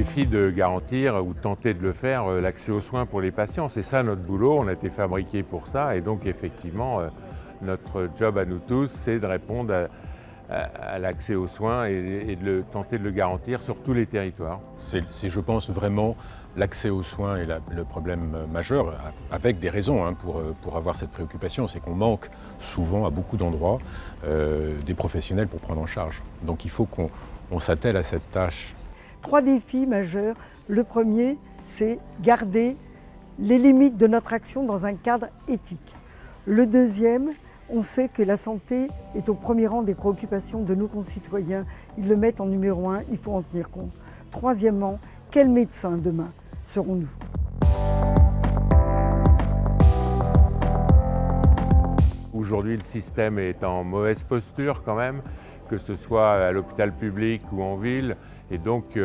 défi de garantir ou tenter de le faire l'accès aux soins pour les patients. C'est ça notre boulot, on a été fabriqué pour ça et donc effectivement notre job à nous tous c'est de répondre à l'accès aux soins et de tenter de le garantir sur tous les territoires. C'est je pense vraiment l'accès aux soins est le problème majeur, avec des raisons pour avoir cette préoccupation, c'est qu'on manque souvent à beaucoup d'endroits des professionnels pour prendre en charge. Donc il faut qu'on s'attelle à cette tâche. 3 défis majeurs. Le premier, c'est garder les limites de notre action dans un cadre éthique. Le deuxième, on sait que la santé est au premier rang des préoccupations de nos concitoyens. Ils le mettent en numéro 1, il faut en tenir compte. Troisièmement, quels médecins demain serons-nous ? Aujourd'hui, le système est en mauvaise posture quand même, que ce soit à l'hôpital public ou en ville. Et donc,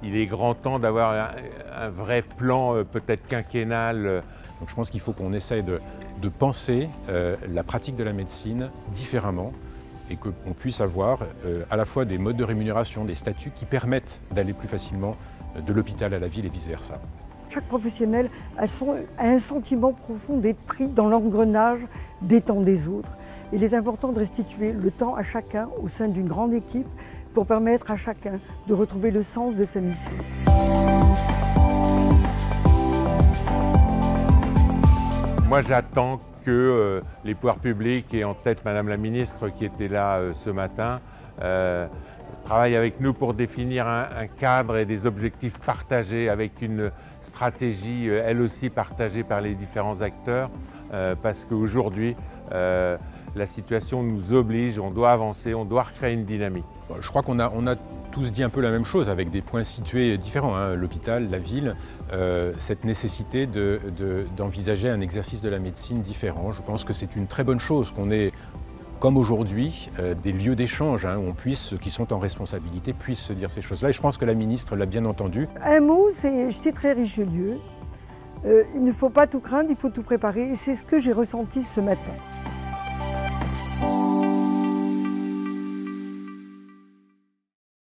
il est grand temps d'avoir un vrai plan, peut-être quinquennal. Donc, je pense qu'il faut qu'on essaye de penser la pratique de la médecine différemment et qu'on puisse avoir à la fois des modes de rémunération, des statuts qui permettent d'aller plus facilement de l'hôpital à la ville et vice-versa. Chaque professionnel a un sentiment profond d'être pris dans l'engrenage des temps des autres. Il est important de restituer le temps à chacun au sein d'une grande équipe pour permettre à chacun de retrouver le sens de sa mission. Moi, j'attends que les pouvoirs publics, et en tête Madame la Ministre qui était là ce matin, travaillent avec nous pour définir un cadre et des objectifs partagés avec une stratégie, elle aussi partagée par les différents acteurs, parce qu'aujourd'hui, la situation nous oblige, on doit avancer, on doit recréer une dynamique. Je crois qu'on a tous dit un peu la même chose avec des points situés différents, l'hôpital, la ville, cette nécessité d'envisager un exercice de la médecine différent. Je pense que c'est une très bonne chose qu'on ait, comme aujourd'hui, des lieux d'échange où ceux qui sont en responsabilité puissent se dire ces choses-là. Et je pense que la ministre l'a bien entendu. Un mot, je citerai Richelieu, il ne faut pas tout craindre, il faut tout préparer. Et c'est ce que j'ai ressenti ce matin.